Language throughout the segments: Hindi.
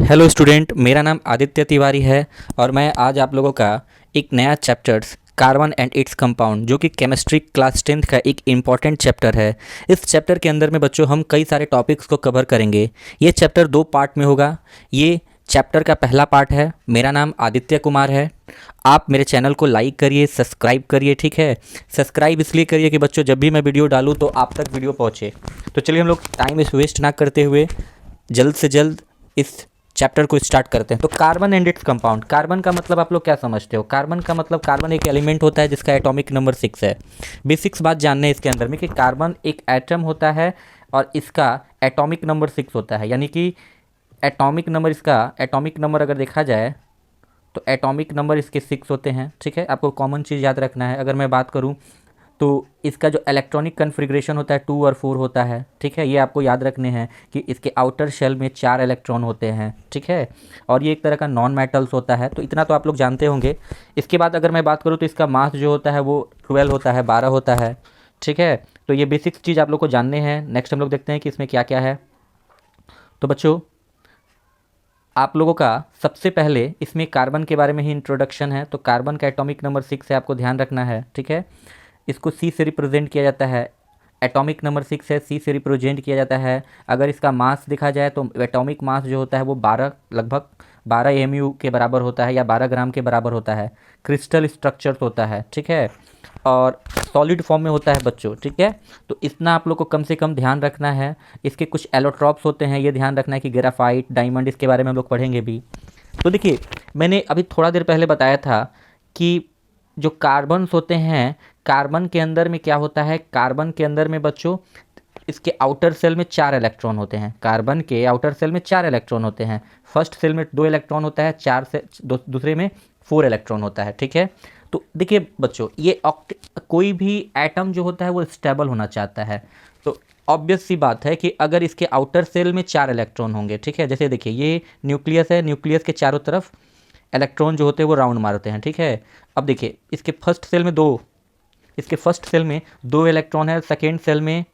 हेलो स्टूडेंट, मेरा नाम आदित्य तिवारी है और मैं आज आप लोगों का एक नया chapters carbon and its compound जो कि केमिस्ट्री क्लास 10th का एक इम्पॉर्टेंट चैप्टर है। इस चैप्टर के अंदर में बच्चों हम कई सारे टॉपिक्स को कवर करेंगे। ये चैप्टर 2 पार्ट में होगा। ये चैप्टर का पहला पार्ट है। मेरा नाम आदित्य कुमार है। आप मेरे चैनल को लाइक करिए, सब्सक्राइब करिए, ठीक है। सब्सक्राइब इसलिए करिए कि बच्चों जब भी मैं वीडियो डालूँ तो आप तक वीडियो पहुँचे। तो चलिए हम लोग टाइम इस वेस्ट ना करते हुए जल्द से जल्द इस चैप्टर को स्टार्ट करते हैं। तो carbon and its compound, carbon का मतलब आप लोग क्या समझते हो? कार्बन का मतलब कार्बन एक एलिमेंट होता है जिसका एटॉमिक नंबर 6 है। बेसिक्स बात जानने हैं इसके अंदर में कि कार्बन एक एटम होता है और इसका एटॉमिक नंबर 6 होता है। यानी कि एटॉमिक नंबर, इसका एटॉमिक नंबर अगर देखा जाए तो एटॉमिक नंबर इसके 6 होते हैं, ठीक है। आपको कॉमन चीज़ याद रखना है। अगर मैं बात करूँ तो इसका जो इलेक्ट्रॉनिक कन्फिग्रेशन होता है 2 और 4 होता है, ठीक है। ये आपको याद रखने हैं कि इसके आउटर शेल में 4 इलेक्ट्रॉन होते हैं, ठीक है। और ये एक तरह का नॉन मेटल्स होता है, तो इतना तो आप लोग जानते होंगे। इसके बाद अगर मैं बात करूँ तो इसका मास जो होता है वो 12 होता है, 12 होता है, ठीक है। तो ये बेसिक चीज़ आप लोग को जानने हैं। नेक्स्ट हम लोग देखते हैं कि इसमें क्या क्या है। तो बच्चों, आप लोगों का सबसे पहले इसमें कार्बन के बारे में ही इंट्रोडक्शन है। तो कार्बन का एटॉमिक नंबर 6 है, आपको ध्यान रखना है, ठीक है। इसको सी से रिप्रेजेंट किया जाता है। एटॉमिक नंबर 6 है, सी से रिप्रेजेंट किया जाता है। अगर इसका मास देखा जाए तो एटॉमिक मास जो होता है वो 12, लगभग 12 एमयू के बराबर होता है या 12 ग्राम के बराबर होता है। क्रिस्टल स्ट्रक्चर होता है, ठीक है। और सॉलिड फॉर्म में होता है बच्चों, ठीक है। तो इतना आप लोग को कम से कम ध्यान रखना है। इसके कुछ एलोट्रॉप्स होते हैं, ये ध्यान रखना है कि ग्राफाइट, डायमंड, इसके बारे में हम लोग पढ़ेंगे भी। तो देखिए, मैंने अभी थोड़ा देर पहले बताया था कि जो कार्बन्स होते हैं, कार्बन के अंदर में क्या होता है, कार्बन के अंदर में बच्चों इसके आउटर सेल में 4 इलेक्ट्रॉन होते हैं। कार्बन के आउटर सेल में 4 इलेक्ट्रॉन होते हैं। फर्स्ट सेल में 2 इलेक्ट्रॉन होता है, 4 से दूसरे में 4 इलेक्ट्रॉन होता है, ठीक है। तो देखिए बच्चों, ये कोई भी एटम जो होता है वो स्टेबल होना चाहता है। तो ऑब्वियस सी बात है कि अगर इसके आउटर सेल में 4 इलेक्ट्रॉन होंगे, ठीक है। जैसे देखिए, ये न्यूक्लियस है, न्यूक्लियस के चारों तरफ इलेक्ट्रॉन जो होते हैं वो राउंड मारते हैं, ठीक है। अब देखिए, इसके फर्स्ट सेल में 2 इलेक्ट्रॉन है, सेकेंड सेल में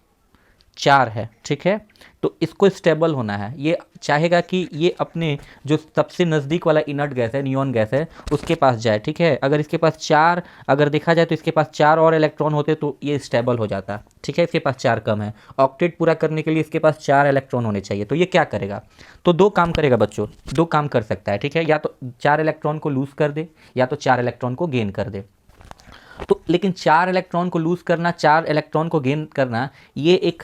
4 है, ठीक है। तो इसको स्टेबल होना है। ये चाहेगा कि ये अपने जो सबसे नज़दीक वाला इनर्ट गैस है, नियॉन गैस है, उसके पास जाए, ठीक है। अगर इसके पास 4, अगर देखा जाए तो इसके पास 4 और इलेक्ट्रॉन होते तो ये स्टेबल हो जाता, ठीक है। इसके पास 4 कम है। ऑक्टेट पूरा करने के लिए इसके पास 4 इलेक्ट्रॉन होने चाहिए। तो ये क्या करेगा? तो 2 काम करेगा बच्चों, 2 काम कर सकता है, ठीक है। या तो 4 इलेक्ट्रॉन को लूज़ कर दे या तो 4 इलेक्ट्रॉन को गेन कर दे। तो लेकिन 4 इलेक्ट्रॉन को लूज़ करना, 4 इलेक्ट्रॉन को गेन करना, ये एक,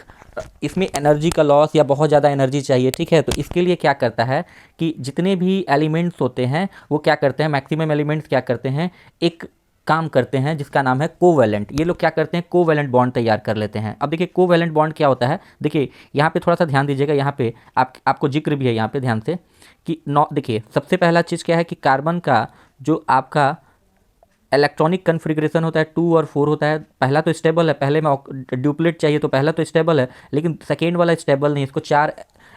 इसमें एनर्जी का लॉस या बहुत ज़्यादा एनर्जी चाहिए, ठीक है। तो इसके लिए क्या करता है कि जितने भी एलिमेंट्स होते हैं वो क्या करते हैं, मैक्सिमम एलिमेंट्स क्या करते हैं, एक काम करते हैं जिसका नाम है कोवैलेंट। ये लोग क्या करते हैं, कोवैलेंट बॉन्ड तैयार कर लेते हैं। अब देखिए, कोवैलेंट बॉन्ड क्या होता है। देखिए यहाँ पे थोड़ा सा ध्यान दीजिएगा, यहाँ पे आपको जिक्र भी है यहाँ पे ध्यान से कि देखिए, सबसे पहला चीज़ क्या है कि कार्बन का जो आपका इलेक्ट्रॉनिक कन्फिग्रेशन होता है 2 और 4 होता है। पहला तो स्टेबल है, पहले में ड्यूप्लेट चाहिए तो पहला तो स्टेबल है, लेकिन सेकेंड वाला स्टेबल नहीं, इसको 4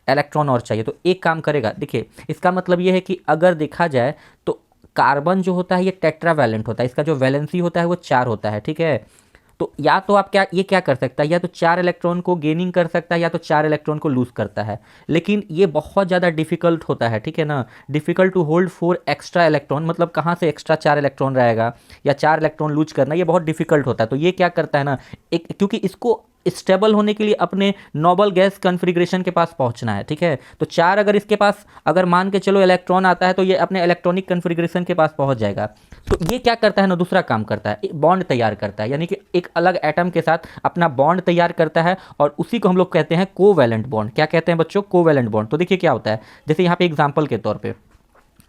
इलेक्ट्रॉन और चाहिए। तो एक काम करेगा। देखिए, इसका मतलब ये है कि अगर देखा जाए तो कार्बन जो होता है ये टेट्रावैलेंट होता है, इसका जो वैलेंसी होता है वो 4 होता है, ठीक है। तो या तो आप क्या कर सकता है, या तो 4 इलेक्ट्रॉन को गेनिंग कर सकता है या तो 4 इलेक्ट्रॉन को लूज़ करता है। लेकिन ये बहुत ज़्यादा डिफिकल्ट होता है, ठीक है ना। Difficult to hold 4 extra electron, मतलब कहाँ से एक्स्ट्रा 4 इलेक्ट्रॉन रहेगा या 4 इलेक्ट्रॉन लूज करना, ये बहुत डिफिकल्ट होता है। तो ये क्या करता है ना, एक, क्योंकि इसको स्टेबल होने के लिए अपने नोबल गैस कन्फिग्रेशन के पास पहुंचना है, ठीक है। तो 4 अगर इसके पास, अगर मान के चलो इलेक्ट्रॉन आता है तो ये अपने इलेक्ट्रॉनिक कन्फिग्रेशन के पास पहुंच जाएगा। तो ये क्या करता है ना, दूसरा काम करता है, एक बॉन्ड तैयार करता है, यानी कि एक अलग एटम के साथ अपना बॉन्ड तैयार करता है। और उसी को हम लोग कहते हैं कोवैलेंट बॉन्ड। क्या कहते हैं बच्चों? Covalent bond. तो देखिए क्या होता है, जैसे यहाँ पे एग्जाम्पल के तौर पे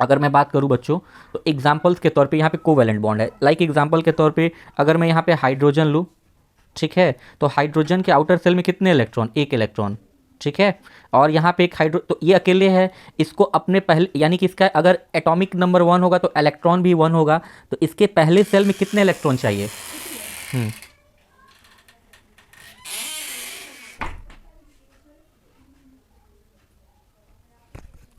अगर मैं बात करूँ बच्चों, तो एग्जाम्पल्स के तौर पे यहाँ पे कोवैलेंट बॉन्ड है। लाइक एग्जाम्पल के तौर पे अगर मैं यहाँ पे हाइड्रोजन लूँ, ठीक है। तो हाइड्रोजन के आउटर सेल में कितने इलेक्ट्रॉन? 1 इलेक्ट्रॉन, ठीक है। और यहाँ पे एक तो ये अकेले है, इसको अपने पहले, यानी कि इसका अगर एटॉमिक नंबर 1 होगा तो इलेक्ट्रॉन भी 1 होगा। तो इसके पहले सेल में कितने इलेक्ट्रॉन चाहिए? हम्म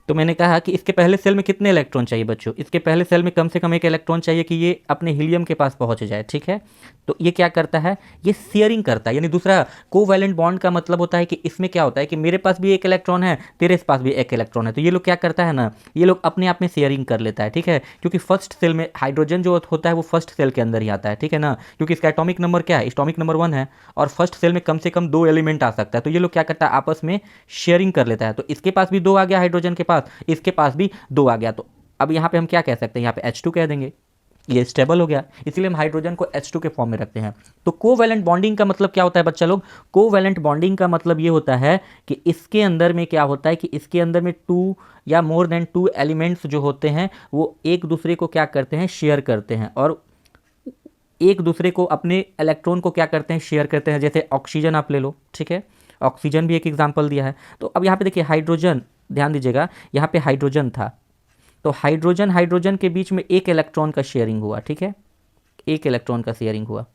तो मैंने कहा कि इसके पहले सेल में कितने इलेक्ट्रॉन चाहिए बच्चों, इसके पहले सेल में कम से कम एक इलेक्ट्रॉन चाहिए कि ये अपने हीलियम के पास पहुंच जाए, ठीक है। तो ये क्या करता है, ये शेयरिंग करता है, यानी दूसरा कोवैलेंट बॉन्ड का मतलब होता है कि इसमें क्या होता है कि मेरे पास भी एक इलेक्ट्रॉन है, तेरे पास भी एक इलेक्ट्रॉन है, तो ये लोग क्या करता है ना, ये लोग अपने आप में शेयरिंग कर लेता है, ठीक है। क्योंकि फर्स्ट सेल में हाइड्रोजन जो होता है वो फर्स्ट सेल के अंदर ही आता है, ठीक है ना, क्योंकि इसका एटॉमिक नंबर क्या है, एटॉमिक नंबर 1 है, और फर्स्ट सेल में कम से कम 2 एलिमेंट आ सकता है। तो ये लोग क्या करता है, आपस में शेयरिंग कर लेता है। तो इसके पास भी 2 आ गया हाइड्रोजन के पास, इसके पास भी 2 आ गया। तो अब यहाँ पे हम क्या कह सकते हैं, यहाँ पे H2 कह देंगे, ये स्टेबल हो गया, इसलिए हम हाइड्रोजन को H2 के फॉर्म में रखते हैं। तो कोवैलेंट बॉन्डिंग का मतलब क्या होता है बच्चा लोग, कोवैलेंट बॉन्डिंग का मतलब ये होता है कि इसके अंदर में क्या होता है कि इसके अंदर में 2 या मोर देन 2 एलिमेंट्स जो होते हैं वो एक दूसरे को क्या करते हैं, शेयर करते हैं, और एक दूसरे को अपने इलेक्ट्रॉन को क्या करते हैं, शेयर करते हैं। जैसे ऑक्सीजन आप ले लो, ठीक है, ऑक्सीजन भी एक एग्जाम्पल दिया है। तो अब यहाँ पे देखिए हाइड्रोजन, ध्यान दीजिएगा, यहाँ पे हाइड्रोजन था, तो हाइड्रोजन हाइड्रोजन के बीच में एक इलेक्ट्रॉन का शेयरिंग हुआ, ठीक है, एक इलेक्ट्रॉन का शेयरिंग हुआ।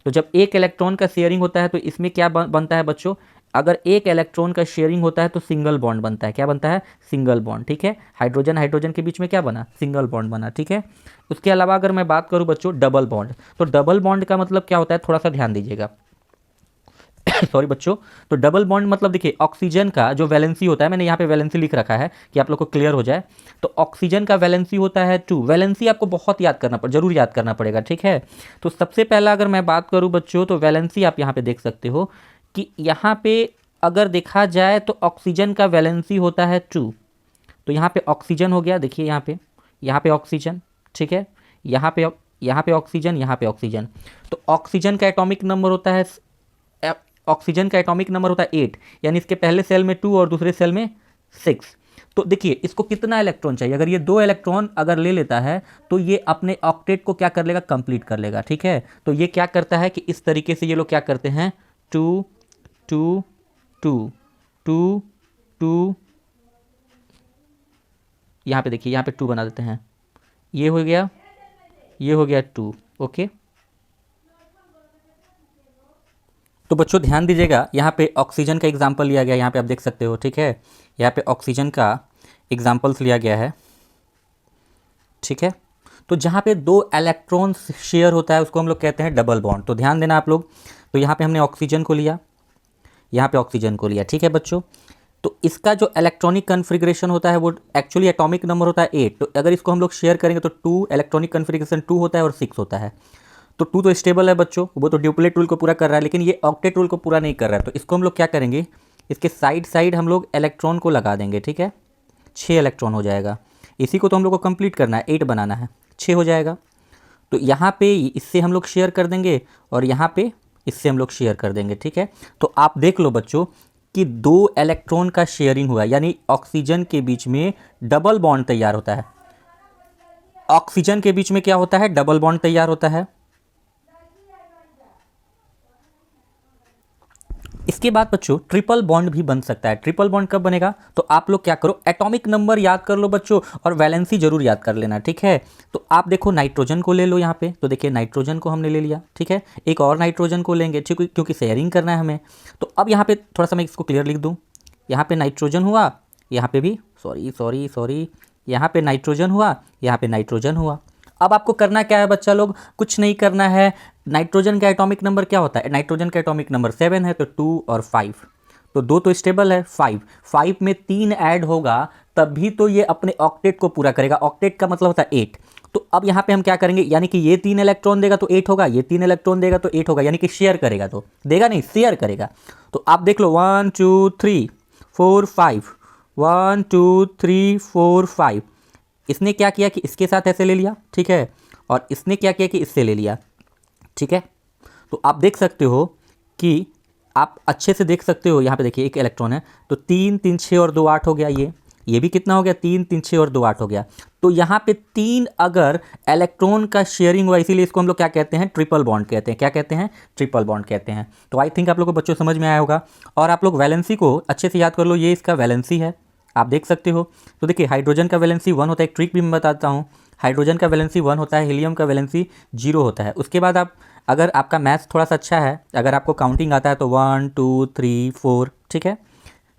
तो जब एक इलेक्ट्रॉन का शेयरिंग होता है तो इसमें क्या बनता है बच्चों, अगर एक इलेक्ट्रॉन का शेयरिंग होता है तो सिंगल बॉन्ड बनता है, क्या बनता है, सिंगल बॉन्ड, ठीक है। हाइड्रोजन हाइड्रोजन के बीच में क्या बना, सिंगल बॉन्ड बना, ठीक है। उसके अलावा अगर मैं बात करूं बच्चों डबल बॉन्ड, तो डबल बॉन्ड का मतलब क्या होता है, थोड़ा सा ध्यान दीजिएगा सॉरी बच्चों। तो डबल बॉन्ड मतलब देखिए ऑक्सीजन का जो वैलेंसी होता है, मैंने यहाँ पे वैलेंसी लिख रखा है कि आप लोग को क्लियर हो जाए। तो ऑक्सीजन का वैलेंसी होता है 2, वैलेंसी आपको बहुत जरूर याद करना पड़ेगा, ठीक है। तो सबसे पहला अगर मैं बात करूँ बच्चों, तो वैलेंसी आप यहाँ पे देख सकते हो कि यहाँ पे अगर देखा जाए तो ऑक्सीजन का वैलेंसी होता है 2। तो यहाँ पे ऑक्सीजन हो गया, देखिए यहाँ पे ऑक्सीजन, ठीक है, यहाँ पे ऑक्सीजन, यहाँ पे ऑक्सीजन। तो ऑक्सीजन का एटॉमिक नंबर होता है, ऑक्सीजन का एटॉमिक नंबर होता है 8, यानी इसके पहले सेल में 2 और दूसरे सेल में 6। तो देखिए इसको कितना इलेक्ट्रॉन चाहिए, अगर ये 2 इलेक्ट्रॉन अगर ले लेता है तो ये अपने ऑक्टेट को क्या कर लेगा, कंप्लीट कर लेगा, ठीक है। तो ये क्या करता है कि इस तरीके से ये लोग क्या करते हैं, 2 2 2 2 2, यहाँ पे देखिए, यहाँ पे 2 बना देते हैं, ये हो गया, ये हो गया 2, ओके। तो बच्चों ध्यान दीजिएगा, यहाँ पे ऑक्सीजन का एग्जाम्पल लिया गया, यहाँ पे आप देख सकते हो, ठीक है, यहाँ पे ऑक्सीजन का एग्जाम्पल्स लिया गया है, ठीक है। तो जहाँ पे 2 इलेक्ट्रॉन्स शेयर होता है उसको हम लोग कहते हैं डबल बॉन्ड। तो ध्यान देना आप लोग, तो यहाँ पे हमने ऑक्सीजन को लिया, यहाँ पे ऑक्सीजन को लिया, ठीक है बच्चों। तो इसका जो इलेक्ट्रॉनिक कन्फिग्रेशन होता है वो एक्चुअली एटॉमिक नंबर होता है 8। तो अगर इसको हम लोग शेयर करेंगे तो 2 इलेक्ट्रॉनिक कन्फिग्रेशन 2 होता है और 6 होता है। तो 2 तो स्टेबल है बच्चों, वो तो ड्यूप्लेट रूल को पूरा कर रहा है, लेकिन ये ऑक्टेट रूल को पूरा नहीं कर रहा है। तो इसको हम लोग क्या करेंगे, इसके साइड हम लोग इलेक्ट्रॉन को लगा देंगे, ठीक है, 6 इलेक्ट्रॉन हो जाएगा। इसी को तो हम लोग को कंप्लीट करना है, 8 बनाना है, 6 हो जाएगा। तो यहाँ पे इससे हम लोग शेयर कर देंगे और यहाँ पे इससे हम लोग शेयर कर देंगे, ठीक है। तो आप देख लो बच्चों कि 2 इलेक्ट्रॉन का शेयरिंग हुआ, यानी ऑक्सीजन के बीच में डबल बॉन्ड तैयार होता है। ऑक्सीजन के बीच में क्या होता है, डबल बॉन्ड तैयार होता है। इसके बाद बच्चों ट्रिपल बॉन्ड भी बन सकता है। ट्रिपल बॉन्ड कब बनेगा, तो आप लोग क्या करो, एटॉमिक नंबर याद कर लो बच्चों और वैलेंसी जरूर याद कर लेना, ठीक है। तो आप देखो नाइट्रोजन को ले लो यहाँ पे, तो देखिए नाइट्रोजन को हमने ले लिया, ठीक है, एक और नाइट्रोजन को लेंगे, ठीक, क्योंकि शेयरिंग करना है हमें। तो अब यहाँ पे थोड़ा सा मैं इसको क्लियर लिख दूँ, यहाँ पे नाइट्रोजन हुआ, यहाँ पे भी सॉरी यहाँ पे नाइट्रोजन हुआ, यहाँ पे नाइट्रोजन हुआ। अब आपको करना क्या है बच्चा लोग, कुछ नहीं करना है। नाइट्रोजन का एटॉमिक नंबर क्या होता है, नाइट्रोजन का एटॉमिक नंबर 7 है, तो 2 और 5, तो 2 तो स्टेबल है, 5 में 3 ऐड होगा तभी तो ये अपने ऑक्टेट को पूरा करेगा। ऑक्टेट का मतलब होता है 8। तो अब यहाँ पे हम क्या करेंगे, यानी कि ये 3 इलेक्ट्रॉन देगा तो 8 होगा, ये 3 इलेक्ट्रॉन देगा तो 8 होगा, यानी कि शेयर करेगा, तो देगा नहीं, शेयर करेगा। तो आप देख लो 1 2 3 4 5, 1 2 3 4 5। इसने क्या किया कि इसके साथ ऐसे ले लिया, ठीक है, और इसने क्या किया कि इससे ले लिया, ठीक है। तो आप देख सकते हो कि आप अच्छे से देख सकते हो, यहाँ पे देखिए एक इलेक्ट्रॉन है, तो 3 3 6 और 2 8 हो गया, ये भी कितना हो गया, 3 3 6 और 2 8 हो गया। तो यहाँ पे 3 अगर इलेक्ट्रॉन का शेयरिंग हुआ, इसीलिए इसको हम लोग क्या कहते हैं, ट्रिपल बॉन्ड कहते हैं। क्या कहते हैं, ट्रिपल बॉन्ड कहते हैं। तो आई थिंक आप लोग को बच्चों समझ में आया होगा। और आप लोग वैलेंसी को अच्छे से याद कर लो, ये इसका वैलेंसी है, आप देख सकते हो। तो देखिए हाइड्रोजन का वैलेंसी 1 होता है, एक ट्रिक भी मैं बताता हूँ। हाइड्रोजन का वैलेंसी 1 होता है, हीलियम का वैलेंसी 0 होता है। उसके बाद आप, अगर आपका मैथ्स थोड़ा सा अच्छा है, अगर आपको काउंटिंग आता है, तो 1 2 3 4, ठीक है,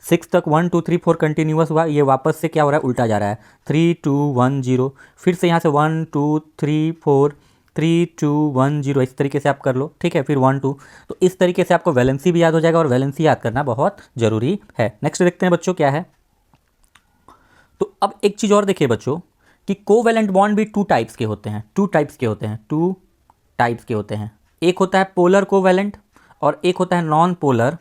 सिक्स तक 1 2 3 4 कंटिन्यूस हुआ, ये वापस से क्या हो रहा है, उल्टा जा रहा है, 3 2 1 0, फिर से यहाँ से 1 2 3 4 3 2 1 0, इस तरीके से आप कर लो, ठीक है, फिर 1 2। तो इस तरीके से आपको वैलेंसी भी याद हो जाएगा और वैलेंसी याद करना बहुत ज़रूरी है। नेक्स्ट देखते हैं बच्चों क्या है। तो अब एक चीज़ और देखिए बच्चों कि कोवैलेंट बॉन्ड भी टू टाइप्स के होते हैं, टू टाइप्स के होते हैं, टू टाइप्स के होते हैं। एक होता है पोलर कोवैलेंट और एक होता है नॉन पोलर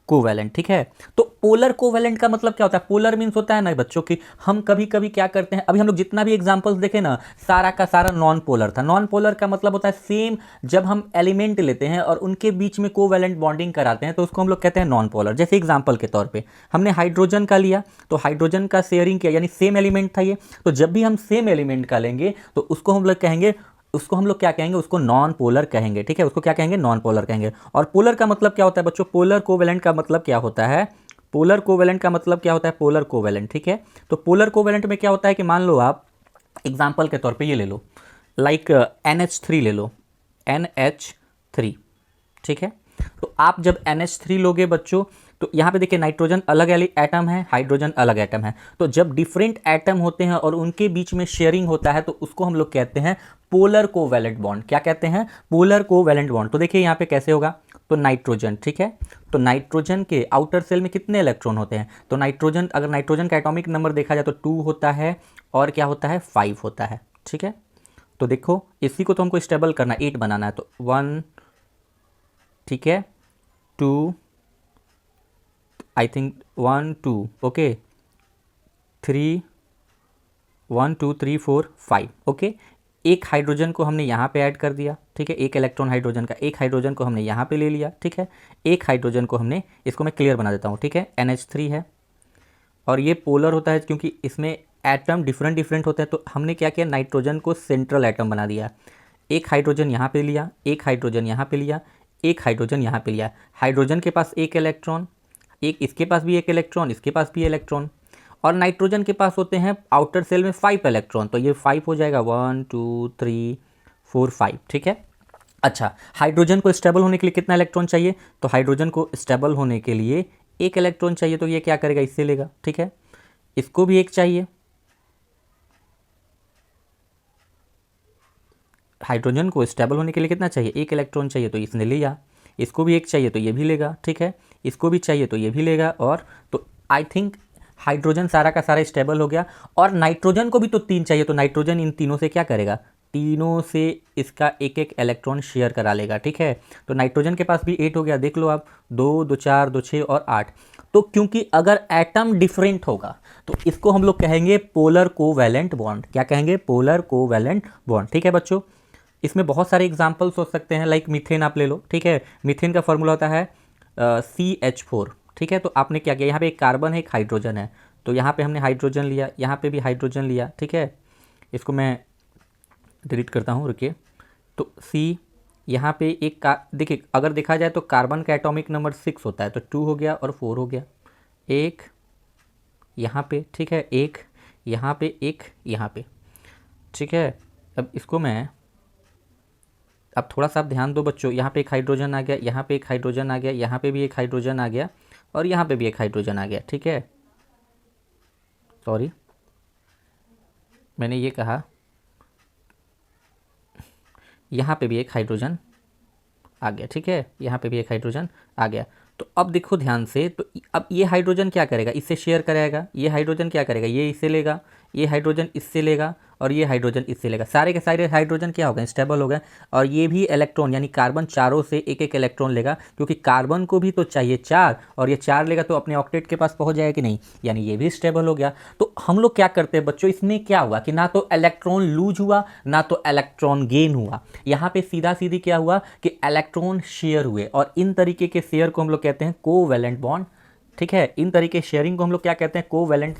कोवैलेंट, ठीक है। तो पोलर कोवैलेंट का मतलब क्या होता है, पोलर मीन्स होता है ना बच्चों की हम कभी कभी क्या करते हैं, अभी हम लोग जितना भी एग्जांपल्स देखे ना सारा का सारा नॉन पोलर था। नॉन पोलर का मतलब होता है सेम, जब हम एलिमेंट लेते हैं और उनके बीच में कोवैलेंट बॉन्डिंग कराते हैं तो उसको हम लोग कहते हैं नॉन पोलर। जैसे एग्जाम्पल के तौर पर हमने हाइड्रोजन का लिया तो हाइड्रोजन का शेयरिंग किया यानी सेम एलिमेंट था ये, तो जब भी हम सेम एलिमेंट का लेंगे तो उसको हम लोग कहेंगे, उसको हम लोग क्या कहेंगे, उसको नॉन पोलर कहेंगे, ठीक है, उसको क्या कहेंगे, नॉन पोलर कहेंगे। और पोलर का मतलब क्या होता है बच्चों, पोलर कोवैलेंट का मतलब क्या होता है, पोलर कोवैलेंट का मतलब क्या होता है, पोलर कोवैलेंट, ठीक है। तो पोलर कोवैलेंट में क्या होता है कि मान लो आप एग्जाम्पल के तौर पे ये ले लो, लाइक NH3 ले लो, NH3, ठीक है। तो आप जब NH3 लोगे बच्चों तो यहाँ पे देखिए नाइट्रोजन अलग एटम है, हाइड्रोजन अलग एटम है। तो जब डिफरेंट एटम होते हैं और उनके बीच में शेयरिंग होता है तो उसको हम लोग कहते हैं पोलर कोवैलेंट बॉन्ड। क्या कहते हैं, पोलर कोवैलेंट बॉन्ड। तो देखिए यहाँ पे कैसे होगा, तो नाइट्रोजन, ठीक है, तो नाइट्रोजन के आउटर सेल में कितने इलेक्ट्रॉन होते हैं, तो नाइट्रोजन, अगर नाइट्रोजन का एटॉमिक नंबर देखा जाए तो 2 होता है और क्या होता है, 5 होता है, ठीक है। तो देखो इसी को तो हमको स्टेबल करना, 8 बनाना है, तो 1, ठीक है, 2, आई थिंक 1 2, ओके, 3, 1 2 3 4 5, ओके। एक हाइड्रोजन को हमने यहाँ पे ऐड कर दिया, ठीक है, एक इलेक्ट्रॉन हाइड्रोजन का, एक हाइड्रोजन को हमने यहाँ पे ले लिया, ठीक है, एक हाइड्रोजन को हमने, इसको मैं क्लियर बना देता हूँ, ठीक है, NH3 है और ये पोलर होता है क्योंकि इसमें एटम डिफरेंट डिफरेंट होते हैं। तो हमने क्या किया, नाइट्रोजन को सेंट्रल एटम बना दिया, एक हाइड्रोजन यहाँ पे लिया, एक हाइड्रोजन यहाँ पे लिया, एक हाइड्रोजन यहाँ पे लिया। हाइड्रोजन के पास एक इलेक्ट्रॉन, एक इसके पास भी एक इलेक्ट्रॉन, इसके पास भी इलेक्ट्रॉन, और नाइट्रोजन के पास होते हैं आउटर सेल में 5 इलेक्ट्रॉन, तो ये 5 हो जाएगा, 1 2 3 4 5, ठीक है। अच्छा, हाइड्रोजन को स्टेबल होने के लिए कितना इलेक्ट्रॉन चाहिए, तो हाइड्रोजन को स्टेबल होने के लिए एक इलेक्ट्रॉन चाहिए, तो ये क्या करेगा, इससे लेगा, ठीक है, इसको भी एक चाहिए, हाइड्रोजन को स्टेबल होने के लिए कितना चाहिए, एक इलेक्ट्रॉन चाहिए, तो इसने लिया, इसको भी एक चाहिए तो ये भी लेगा, ठीक है, इसको भी चाहिए तो ये भी लेगा, और तो आई थिंक हाइड्रोजन सारा का सारा स्टेबल हो गया। और नाइट्रोजन को भी तो 3 चाहिए, तो नाइट्रोजन इन तीनों से क्या करेगा, तीनों से इसका एक एक इलेक्ट्रॉन शेयर करा लेगा, ठीक है। तो नाइट्रोजन के पास भी 8 हो गया, देख लो आप, 2 2 4 2 6 और 8। तो क्योंकि अगर एटम डिफरेंट होगा तो इसको हम लोग कहेंगे पोलर कोवैलेंट बॉन्ड। क्या कहेंगे, पोलर कोवैलेंट बॉन्ड, ठीक है बच्चों। इसमें बहुत सारे एग्जाम्पल्स हो सकते हैं, लाइक मीथेन आप ले लो, ठीक है, मीथेन का फॉर्मूला होता है CH4, ठीक है। तो आपने क्या किया, यहाँ पे एक कार्बन है एक हाइड्रोजन है, तो यहाँ पे हमने हाइड्रोजन लिया, यहाँ पे भी हाइड्रोजन लिया, ठीक है। इसको मैं डिलीट करता हूँ, रुकिए। तो C यहाँ पे एक का, देखिए अगर देखा जाए तो कार्बन का एटॉमिक नंबर 6 होता है, तो 2 हो गया और 4 हो गया, एक यहाँ पे, ठीक है, एक यहाँ पे, एक यहाँ पे, ठीक है। अब इसको मैं, अब थोड़ा सा आप ध्यान दो बच्चों, यहाँ पे एक हाइड्रोजन आ गया, यहाँ पे एक हाइड्रोजन आ गया, यहाँ पे भी एक हाइड्रोजन आ गया और यहाँ पे भी एक हाइड्रोजन आ गया, ठीक है। सॉरी, मैंने ये कहा, यहाँ पे भी एक हाइड्रोजन आ गया, ठीक है, यहाँ पे भी एक हाइड्रोजन आ गया। तो अब देखो ध्यान से, तो अब ये हाइड्रोजन क्या करेगा, इससे शेयर करेगा, ये हाइड्रोजन क्या करेगा, ये इससे लेगा, ये हाइड्रोजन इससे लेगा और ये हाइड्रोजन इससे लेगा, सारे के सारे हाइड्रोजन क्या हो गए, स्टेबल हो गए। और ये भी इलेक्ट्रॉन यानी कार्बन चारों से एक एक इलेक्ट्रॉन लेगा, क्योंकि कार्बन को भी तो चाहिए 4 और ये 4 लेगा तो अपने ऑक्टेट के पास पहुंच जाएगा कि नहीं, यानी ये भी स्टेबल हो गया। तो हम लोग क्या करते हैं बच्चों, इसमें क्या हुआ कि ना तो इलेक्ट्रॉन लूज हुआ ना तो इलेक्ट्रॉन गेन हुआ, यहाँ पे सीधा सीधी क्या हुआ कि इलेक्ट्रॉन शेयर हुए, और इन तरीके के शेयर को हम लोग कहते हैं कोवैलेंट बॉन्ड, ठीक है। इन तरीके शेयरिंग को हम लोग क्या कहते हैं, कोवैलेंट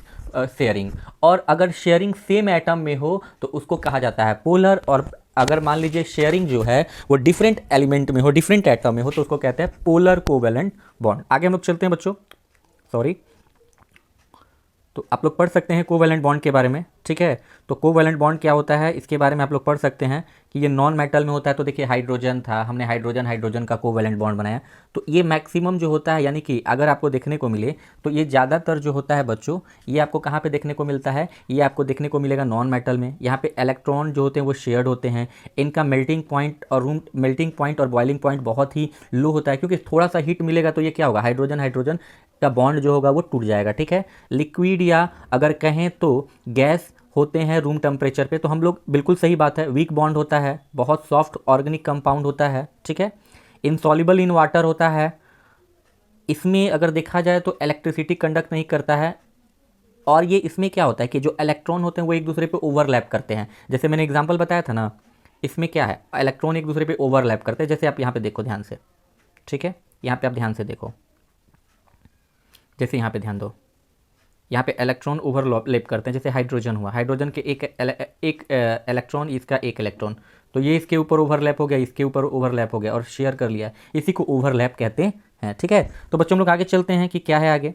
शेयरिंग। और अगर शेयरिंग सेम एटम में हो तो उसको कहा जाता है पोलर, और अगर मान लीजिए शेयरिंग जो है वो डिफरेंट एलिमेंट में हो, डिफरेंट एटम में हो, तो उसको कहते हैं पोलर कोवैलेंट बॉन्ड। आगे हम लोग चलते हैं बच्चों, सॉरी, तो आप लोग पढ़ सकते हैं कोवैलेंट बॉन्ड के बारे में, ठीक है। तो कोवैलेंट बॉन्ड क्या होता है इसके बारे में आप लोग पढ़ सकते हैं कि ये नॉन मेटल में होता है। तो देखिए हाइड्रोजन था, हमने हाइड्रोजन हाइड्रोजन का कोवैलेंट बॉन्ड बनाया। तो ये मैक्सिमम जो होता है, यानी कि अगर आपको देखने को मिले तो ये ज़्यादातर जो होता है बच्चों, ये आपको कहाँ पे देखने को मिलता है, ये आपको देखने को मिलेगा नॉन मेटल में। यहाँ पे इलेक्ट्रॉन जो होते हैं वो शेयर्ड होते हैं। इनका मेल्टिंग पॉइंट और बॉइलिंग पॉइंट बहुत ही लो होता है, क्योंकि थोड़ा सा हीट मिलेगा तो ये क्या होगा, हाइड्रोजन हाइड्रोजन का बॉन्ड जो होगा वो टूट जाएगा। ठीक है। लिक्विड या अगर कहें तो गैस होते हैं रूम टेम्परेचर पे, तो हम लोग बिल्कुल सही बात है, वीक बॉन्ड होता है, बहुत सॉफ्ट ऑर्गेनिक कंपाउंड होता है। ठीक है। इनसॉल्युबल इन वाटर होता है। इसमें अगर देखा जाए तो इलेक्ट्रिसिटी कंडक्ट नहीं करता है। और ये इसमें क्या होता है कि जो इलेक्ट्रॉन होते हैं वो एक दूसरे पे ओवरलैप करते हैं। जैसे मैंने एग्जांपल बताया था ना, इसमें क्या है, इलेक्ट्रॉन एक दूसरे पे ओवरलैप करते हैं। जैसे आप यहाँ पे देखो ध्यान से, ठीक है, यहाँ पे आप ध्यान से देखो, जैसे यहाँ पे ध्यान दो, यहाँ पे इलेक्ट्रॉन ओवरलैप करते हैं। जैसे हाइड्रोजन हुआ, हाइड्रोजन के एक इलेक्ट्रॉन, इसका एक इलेक्ट्रॉन, तो ये इसके ऊपर ओवरलैप हो गया, इसके ऊपर ओवरलैप हो गया और शेयर कर लिया, इसी को ओवरलैप कहते हैं। ठीक है। तो बच्चों हम लोग आगे चलते हैं कि क्या है आगे।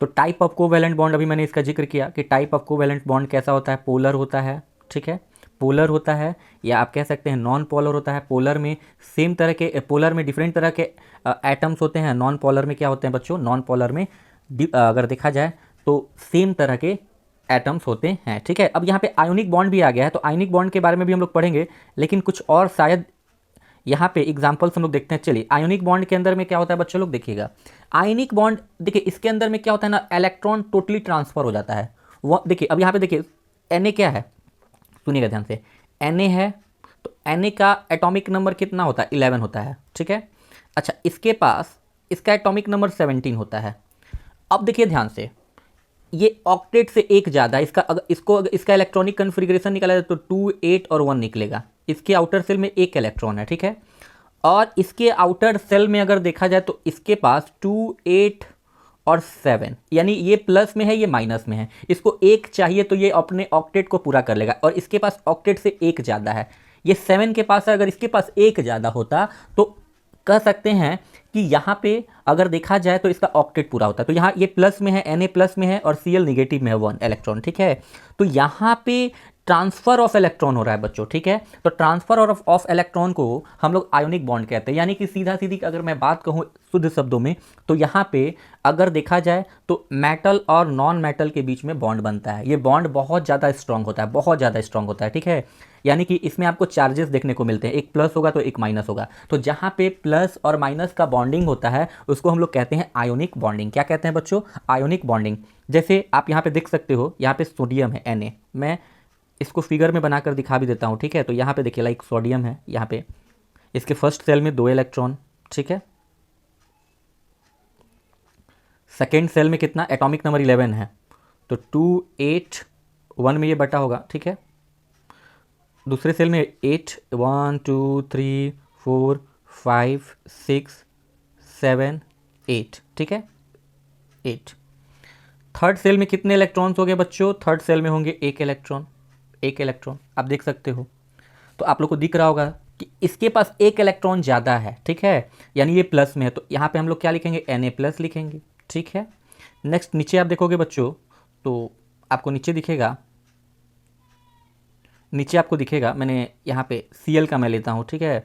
तो टाइप ऑफ कोवैलेंट बॉन्ड, अभी मैंने इसका जिक्र किया कि टाइप ऑफ कोवैलेंट बॉन्ड कैसा होता है, पोलर होता है। ठीक है, पोलर होता है, या आप कह सकते हैं नॉन पोलर होता है। पोलर में सेम तरह के, पोलर में डिफरेंट तरह के एटम्स होते हैं। नॉन पोलर में क्या होते हैं बच्चों, नॉन पोलर में अगर देखा जाए तो सेम तरह के एटम्स होते हैं। ठीक है। अब यहाँ पे आयोनिक बॉन्ड भी आ गया है, तो आयोनिक बॉन्ड के बारे में भी हम लोग पढ़ेंगे, लेकिन कुछ और शायद यहाँ पे एग्जाम्पल्स हम लोग देखते हैं। चलिए, आयोनिक बॉन्ड के अंदर में क्या होता है बच्चों लोग देखिएगा। आयोनिक बॉन्ड देखिए, इसके अंदर में क्या होता है ना, इलेक्ट्रॉन टोटली ट्रांसफर हो जाता है। वो देखिए, अब यहाँ पे देखिए Na क्या है, सुनिएगा ध्यान से, Na है, तो Na का एटॉमिक नंबर कितना होता है, 11 होता है। ठीक है। अच्छा, इसके पास इसका एटॉमिक नंबर 17 होता है। अब देखिए ध्यान से, ये ऑक्टेट से एक ज़्यादा, इसका इलेक्ट्रॉनिक कन्फिग्रेशन निकाला जाए तो 2, 8 और 1 निकलेगा। इसके आउटर सेल में एक इलेक्ट्रॉन है। ठीक है। और इसके आउटर सेल में अगर देखा जाए तो इसके पास 2, 8 और 7, यानी ये प्लस में है, ये माइनस में है। इसको एक चाहिए तो ये अपने ऑक्टेट को पूरा कर लेगा, और इसके पास ऑक्टेट से एक ज़्यादा है, ये 7 के पास है। अगर इसके पास एक ज़्यादा होता तो कह सकते हैं कि यहाँ पे अगर देखा जाए तो इसका ऑक्टेट पूरा होता है। तो यहाँ ये प्लस में है, Na प्लस में है और Cl निगेटिव में है, 1 इलेक्ट्रॉन। ठीक है। तो यहाँ पे ट्रांसफर ऑफ इलेक्ट्रॉन हो रहा है बच्चों। ठीक है। तो ट्रांसफर ऑफ इलेक्ट्रॉन को हम लोग आयोनिक बॉन्ड कहते हैं। यानी कि सीधा सीधी अगर मैं बात कहूँ शुद्ध शब्दों में, तो यहाँ पे अगर देखा जाए तो मेटल और नॉन मेटल के बीच में बॉन्ड बनता है। ये बॉन्ड बहुत ज़्यादा स्ट्रांग होता है, बहुत ज़्यादा स्ट्रांग होता है। ठीक है। यानी कि इसमें आपको चार्जेस देखने को मिलते हैं, एक प्लस होगा तो एक माइनस होगा। तो जहाँ पे प्लस और माइनस का बॉन्डिंग होता है उसको हम लोग कहते हैं आयोनिक बॉन्डिंग। क्या कहते हैं बच्चों, आयोनिक बॉन्डिंग। जैसे आप यहाँ पे देख सकते हो, यहाँ पे सोडियम है Na, मैं इसको फिगर में बनाकर दिखा भी देता हूँ। ठीक है। तो यहाँ पे देखिए लाइक सोडियम है, यहाँ पे इसके फर्स्ट सेल में 2 इलेक्ट्रॉन। ठीक है। सेकेंड सेल में कितना, एटॉमिक नंबर 11 है, तो 2, 8, 1 में ये बटा होगा। ठीक है। दूसरे सेल में 8, 1, 2, 3, 4, 5, 6, 7, 8। ठीक है, 8। थर्ड सेल में कितने इलेक्ट्रॉन्स हो गए बच्चों, थर्ड सेल में होंगे एक इलेक्ट्रॉन। आप देख सकते हो, तो आप लोग को दिख रहा होगा कि इसके पास एक इलेक्ट्रॉन ज़्यादा है। ठीक है, यानी ये प्लस में है, तो यहाँ पे हम लोग क्या लिखेंगे, Na प्लस लिखेंगे। ठीक है। नेक्स्ट नीचे आप देखोगे बच्चों, तो आपको नीचे दिखेगा, मैंने यहाँ पे Cl का मैं लेता हूँ। ठीक है,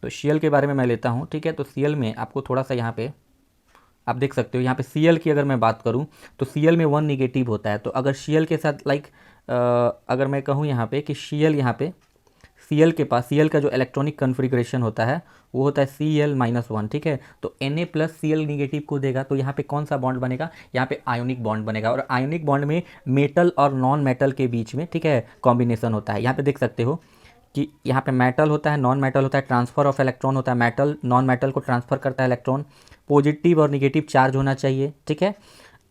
तो Cl के बारे में मैं लेता हूँ। ठीक है, तो Cl में आपको थोड़ा सा यहाँ पे आप देख सकते हो, यहाँ पे Cl की अगर मैं बात करूँ तो Cl में 1 निगेटिव होता है। तो अगर Cl के साथ अगर मैं कहूँ यहाँ पे कि Cl के पास Cl का जो इलेक्ट्रॉनिक कन्फिग्रेशन होता है वो होता है Cl-1। ठीक है, तो Na प्लस Cl निगेटिव को देगा, तो यहाँ पे कौन सा बॉन्ड बनेगा, यहाँ पे आयोनिक बॉन्ड बनेगा। और आयोनिक बॉन्ड में मेटल और नॉन मेटल के बीच में, ठीक है, कॉम्बिनेशन होता है। यहाँ पे देख सकते हो कि यहाँ पे मेटल होता है, नॉन मेटल होता है, ट्रांसफर ऑफ इलेक्ट्रॉन होता है, मेटल नॉन मेटल को ट्रांसफर करता है इलेक्ट्रॉन, पॉजिटिव और निगेटिव चार्ज होना चाहिए। ठीक है,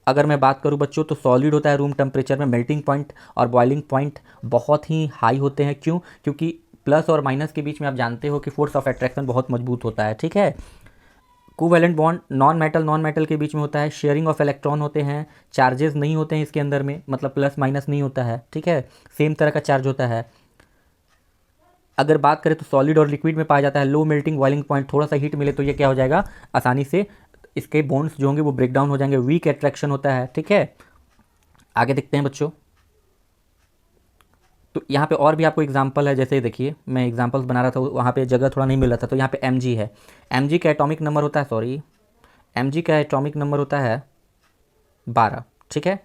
अगर मैं बात करूं बच्चों तो सॉलिड होता है रूम टेम्परेचर में, मेल्टिंग पॉइंट और बॉइलिंग पॉइंट बहुत ही हाई होते हैं। क्यों, क्योंकि प्लस और माइनस के बीच में आप जानते हो कि फोर्स ऑफ अट्रैक्शन बहुत मजबूत होता है। ठीक है, कोवैलेंट बॉन्ड नॉन मेटल के बीच में होता है, शेयरिंग ऑफ इलेक्ट्रॉन होते हैं, चार्जेस नहीं होते हैं इसके अंदर में, मतलब प्लस माइनस नहीं होता है। ठीक है, सेम तरह का चार्ज होता है। अगर बात करें तो सॉलिड और लिक्विड में पाया जाता है, लो मेल्टिंग बॉइलिंग पॉइंट, थोड़ा सा हीट मिले तो ये क्या हो जाएगा, आसानी से इसके बॉन्ड्स जो होंगे वो ब्रेक डाउन हो जाएंगे, वीक अट्रैक्शन होता है। ठीक है, आगे देखते हैं बच्चों। तो यहाँ पे और भी आपको एग्जांपल है, जैसे देखिए मैं एग्जांपल्स बना रहा था, वहाँ पे जगह थोड़ा नहीं मिल रहा था, तो यहाँ पे Mg है। Mg का एटॉमिक नंबर होता है, सॉरी, Mg का एटॉमिक नंबर होता है 12, ठीक है,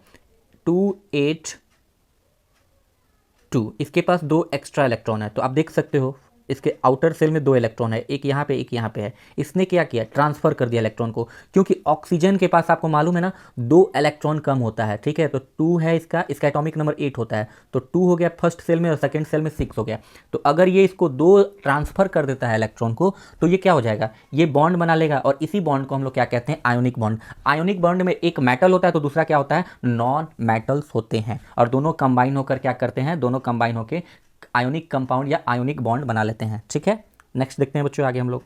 282। इसके पास 2 एक्स्ट्रा इलेक्ट्रॉन है, तो आप देख सकते हो इसके आउटर सेल में 2 इलेक्ट्रॉन है, एक यहाँ पे एक यहाँ पे है। इसने क्या किया, ट्रांसफ़र कर दिया इलेक्ट्रॉन को, क्योंकि ऑक्सीजन के पास आपको मालूम है ना 2 इलेक्ट्रॉन कम होता है, ठीक है। तो 2 है इसका एटॉमिक नंबर 8 होता है, तो 2 हो गया फर्स्ट सेल में और सेकंड सेल में 6 हो गया। तो अगर ये इसको 2 ट्रांसफ़र कर देता है इलेक्ट्रॉन को, तो ये क्या हो जाएगा, ये बॉन्ड बना लेगा, और इसी बॉन्ड को हम लोग क्या कहते हैं, आयोनिक बॉन्ड। आयोनिक बॉन्ड में एक मेटल होता है तो दूसरा क्या होता है, नॉन मेटल्स होते हैं, और दोनों कंबाइन होकर क्या करते हैं, दोनों कंबाइन होकर आयोनिक कंपाउंड या आयोनिक बॉन्ड बना लेते हैं, ठीक है। नेक्स्ट देखते हैं बच्चों आगे हम लोग।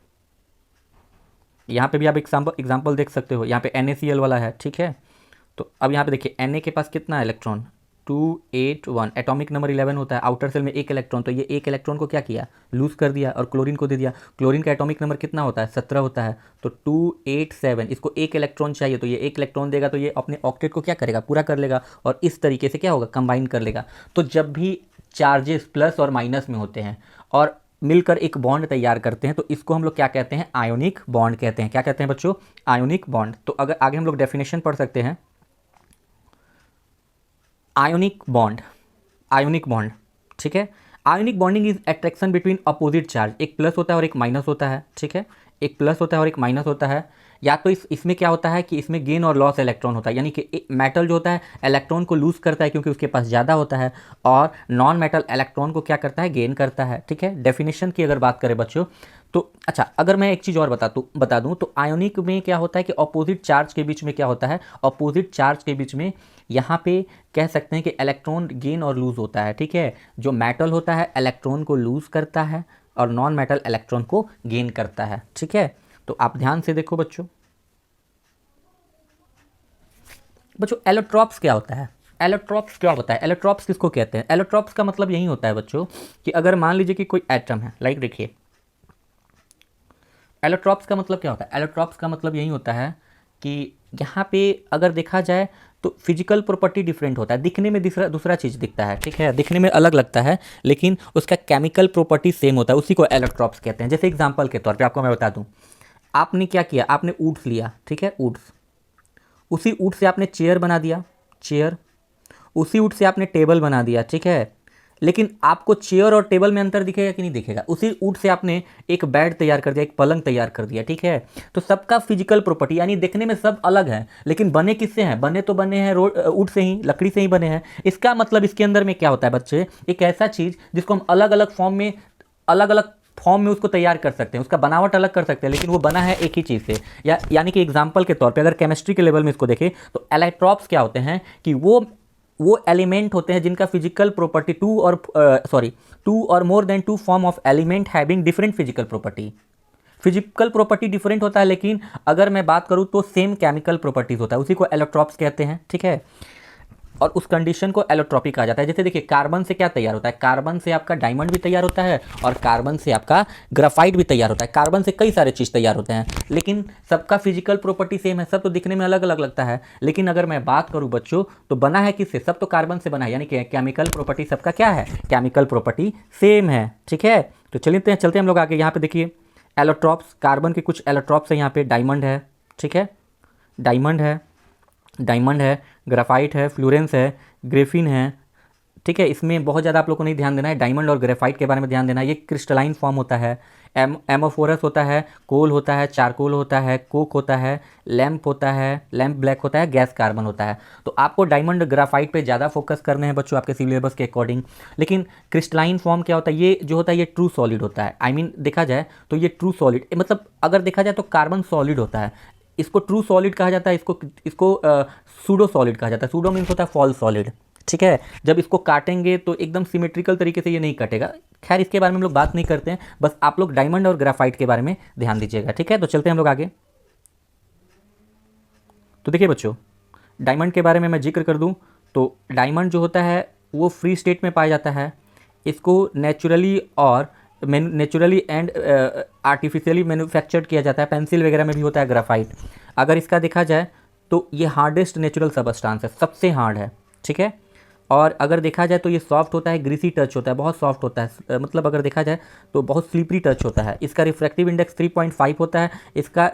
यहाँ पे भी आप एग्जाम्पल देख सकते हो, यहाँ पे NaCl वाला है, ठीक है। तो अब यहाँ पे देखिए Na के पास कितना इलेक्ट्रॉन, 281, एटॉमिक नंबर 11 होता है, आउटर सेल में 1 इलेक्ट्रॉन, तो ये 1 इलेक्ट्रॉन को क्या किया, लूज कर दिया और क्लोरीन को दे दिया। क्लोरीन का एटॉमिक नंबर कितना होता है, 17 होता है, तो 287, इसको 1 इलेक्ट्रॉन चाहिए, तो ये 1 इलेक्ट्रॉन देगा, तो ये अपने ऑक्टेट को क्या करेगा, पूरा कर लेगा, और इस तरीके से क्या होगा, कंबाइन कर लेगा। तो जब भी चार्जेस प्लस और माइनस में होते हैं और मिलकर एक बॉन्ड तैयार करते हैं, तो इसको हम लोग क्या कहते हैं, आयोनिक बॉन्ड कहते हैं। क्या कहते हैं बच्चों, आयोनिक बॉन्ड। तो अगर आगे हम लोग डेफिनेशन पढ़ सकते हैं, आयोनिक बॉन्ड, आयोनिक बॉन्ड, ठीक है। Ionic bonding is attraction between opposite charge, एक प्लस होता है और एक माइनस होता है, ठीक है, एक प्लस होता है और एक माइनस होता है। या तो इसमें क्या होता है कि इसमें गेन और लॉस इलेक्ट्रॉन होता है, यानी कि मेटल जो होता है इलेक्ट्रॉन को लूज करता है क्योंकि उसके पास ज़्यादा होता है, और नॉन मेटल इलेक्ट्रॉन को क्या करता है, गेन करता है, ठीक है। डेफिनेशन की अगर बात करें बच्चों, तो अच्छा अगर मैं एक चीज़ और बता दूं, तो आयोनिक में क्या होता है कि अपोजिट चार्ज के बीच में क्या होता है, अपोजिट चार्ज के बीच में यहाँ पे कह सकते हैं कि इलेक्ट्रॉन गेन और लूज होता है, ठीक है। जो मेटल होता है इलेक्ट्रॉन को लूज करता है और नॉन मेटल इलेक्ट्रॉन को गेन करता है, ठीक है। तो आप ध्यान से देखो बच्चों, एलोट्रॉप्स क्या होता है, एलोट्रॉप्स क्या होता है, एलोट्रॉप्स किसको कहते हैं। एलोट्रॉप्स का मतलब यही होता है बच्चों कि अगर मान लीजिए कि कोई एटम है, लाइक देखिए, एलोट्रॉप्स का मतलब क्या होता है, एलोट्रॉप्स का मतलब यही होता है कि यहाँ पे अगर देखा जाए तो फिजिकल प्रॉपर्टी डिफरेंट होता है, दिखने में दूसरा चीज़ दिखता है, ठीक है, दिखने में अलग लगता है, लेकिन उसका केमिकल प्रॉपर्टी सेम होता है, उसी को एलोट्रॉप्स कहते हैं। जैसे एग्जांपल के तौर पे आपको मैं बता दूं, आपने क्या किया, आपने वुड्स लिया, ठीक है, वुड्स, उसी वुड से आपने चेयर बना दिया, चेयर, उसी वुड से आपने टेबल बना दिया, ठीक है, लेकिन आपको चेयर और टेबल में अंतर दिखेगा कि नहीं दिखेगा। उसी वुड से आपने एक बेड तैयार कर दिया, एक पलंग तैयार कर दिया, ठीक है। तो सबका फिजिकल प्रॉपर्टी यानी देखने में सब अलग है, लेकिन बने किससे हैं, बने तो बने हैं वुड से ही, लकड़ी से ही बने हैं। इसका मतलब इसके अंदर में क्या होता है बच्चे, एक ऐसा चीज़ जिसको हम अलग अलग फॉर्म में उसको तैयार कर सकते हैं, उसका बनावट अलग कर सकते हैं, लेकिन वो बना है एक ही चीज़ से। यानी कि एग्जांपल के तौर पे अगर केमिस्ट्री के लेवल में इसको देखें, तो एलेक्ट्रॉप्स क्या होते हैं कि वो एलिमेंट होते हैं जिनका फिजिकल प्रॉपर्टी टू और more than 2 form of element having different physical property. Physical property different होता है, लेकिन अगर मैं बात करूँ तो सेम केमिकल प्रॉपर्टीज होता है, उसी को एलोट्रॉप्स कहते हैं, ठीक है। और उस कंडीशन को एलोट्रॉपी कहा जाता है। जैसे देखिए, कार्बन से क्या तैयार होता है, कार्बन से आपका डायमंड भी तैयार होता है और कार्बन से आपका ग्राफाइट भी तैयार होता है। कार्बन से कई सारे चीज़ तैयार होते हैं, लेकिन सबका फिजिकल प्रॉपर्टी सेम है, सब तो दिखने में अलग अलग लगता है। लेकिन अगर मैं बात करूं बच्चों, तो बना है किससे, सब तो कार्बन से बना है, यानी कि केमिकल प्रॉपर्टी सबका क्या है, केमिकल प्रॉपर्टी सेम है, ठीक है। तो चलते हैं हम लोग आगे। यहाँ पे देखिए एलोट्रॉप्स, कार्बन के कुछ एलोट्रॉप्स है, यहाँ पे डायमंड है, ठीक है, डायमंड है, ग्राफाइट है, फ्लोरेंस है, ग्रेफिन है, ठीक है। इसमें बहुत ज़्यादा आप लोग को नहीं ध्यान देना है, डायमंड और ग्रेफाइट के बारे में ध्यान देना है। ये क्रिस्टलाइन फॉर्म होता है, एमोफोरस होता है, कोल होता है, चारकोल होता है, कोक होता है, लैंप होता है, लैंप ब्लैक होता है, गैस कार्बन होता है। तो आपको डायमंड ग्राफाइट पे ज़्यादा फोकस करने हैं बच्चों आपके सिलेबस के अकॉर्डिंग। लेकिन क्रिस्टलाइन फॉर्म क्या होता है, ये जो होता है ये ट्रू सॉलिड होता है। आई मीन देखा जाए तो ये ट्रू सॉलिड, मतलब अगर देखा जाए तो कार्बन सॉलिड होता है, इसको ट्रू सॉलिड कहा जाता है, इसको सूडो सॉलिड कहा जाता है। सूडो मीन्स होता है फॉल्स सॉलिड, ठीक है। जब इसको काटेंगे तो एकदम सिमेट्रिकल तरीके से ये नहीं कटेगा। खैर इसके बारे में हम लोग बात नहीं करते हैं, बस आप लोग डायमंड और ग्राफाइट के बारे में ध्यान दीजिएगा, ठीक है। तो चलते हैं हम लोग आगे। तो देखिए बच्चों, डायमंड के बारे में मैं जिक्र कर दूं तो डायमंड जो होता है वो फ्री स्टेट में पाया जाता है। इसको नेचुरली एंड आर्टिफिशियली मैन्युफैक्चर्ड किया जाता है। पेंसिल वगैरह में भी होता है ग्राफाइट। अगर इसका देखा जाए तो ये हार्डेस्ट नेचुरल सबस्टांस है, सबसे हार्ड है, ठीक है। और अगर देखा जाए तो ये सॉफ्ट होता है, ग्रीसी टच होता है, बहुत सॉफ्ट होता है, मतलब अगर देखा जाए तो बहुत स्लिपरी टच होता है। इसका रिफ्रैक्टिव इंडेक्स 3.5 होता है, इसका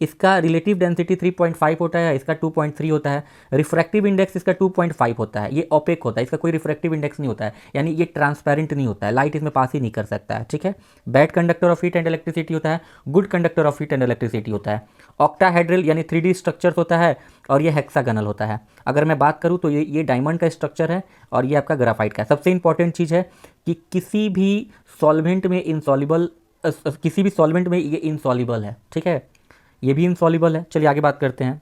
इसका रिलेटिव डेंसिटी 3.5 होता है, इसका 2.3 होता है। रिफ्रैक्टिव इंडेक्स इसका 2.5 होता है, ये ओपेक होता है, इसका कोई रिफ्रैक्टिव इंडेक्स नहीं होता है, यानी ये ट्रांसपेरेंट नहीं होता है, लाइट इसमें पास ही नहीं कर सकता है, ठीक है। Bad conductor of heat and electricity होता है, good conductor of heat and electricity होता है। ऑक्टाहेड्रल यानी 3D स्ट्रक्चर्स होता है, और ये हेक्सागनल होता है। अगर मैं बात करूँ तो ये डायमंड का स्ट्रक्चर है, और ये आपका ग्राफाइट का। सबसे इंपॉर्टेंट चीज़ है कि किसी भी सॉल्वेंट में इनसॉल्युबल, किसी भी सॉल्वेंट में ये इनसॉल्युबल है, ठीक है, ये भी इनसॉल्युबल है। चलिए आगे बात करते हैं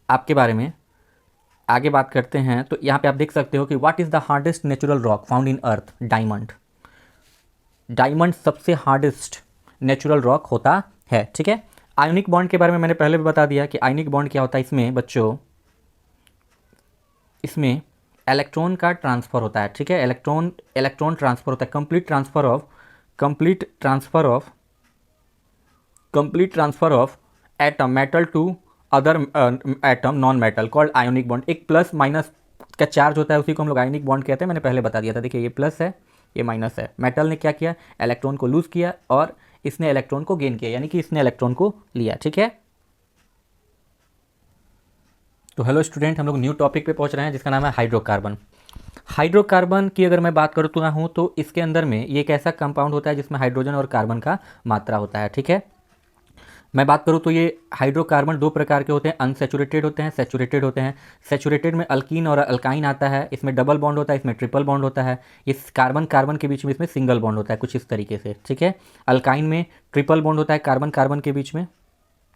आपके बारे में, आगे बात करते हैं। तो यहाँ पे आप देख सकते हो कि what is the hardest natural rock found in earth? Diamond. Diamond सबसे हार्डेस्ट नेचुरल रॉक होता है, ठीक है। आयोनिक बॉन्ड के बारे में मैंने पहले भी बता दिया कि आयोनिक बॉन्ड क्या होता है। इसमें बच्चों, इसमें इलेक्ट्रॉन का ट्रांसफ़र होता है, ठीक है, इलेक्ट्रॉन ट्रांसफ़र होता है, complete transfer of atom metal to other atom non metal called ionic bond. एक प्लस माइनस का चार्ज होता है, उसी को हम लोग आयोनिक बॉन्ड कहते हैं। मैंने पहले बता दिया था, देखिए ये प्लस है, ये माइनस है। मेटल ने क्या किया, इलेक्ट्रॉन को लूज़ किया, और इसने इलेक्ट्रॉन को गेन किया, यानी कि इसने इलेक्ट्रॉन को लिया, ठीक है। तो हेलो स्टूडेंट, हम लोग न्यू टॉपिक पे पहुंच रहे हैं जिसका नाम है हाइड्रोकार्बन। हाइड्रोकार्बन की अगर मैं बात करता हूँ तो इसके अंदर में ये एक ऐसा कंपाउंड होता है जिसमें हाइड्रोजन और कार्बन का मात्रा होता है, ठीक है। मैं बात करूँ तो ये हाइड्रोकार्बन दो प्रकार के होते हैं, अनसेचुरेटेड होते हैं, सेचुरेटेड होते हैं। सेचुरेटेड में अल्कीन और अल्काइन आता है, इसमें डबल बॉन्ड होता है, इसमें ट्रिपल बॉन्ड होता है। इस कार्बन कार्बन के बीच में इसमें सिंगल बॉन्ड होता है, कुछ इस तरीके से, ठीक है। अल्काइन में ट्रिपल बॉन्ड होता है कार्बन कार्बन के बीच में,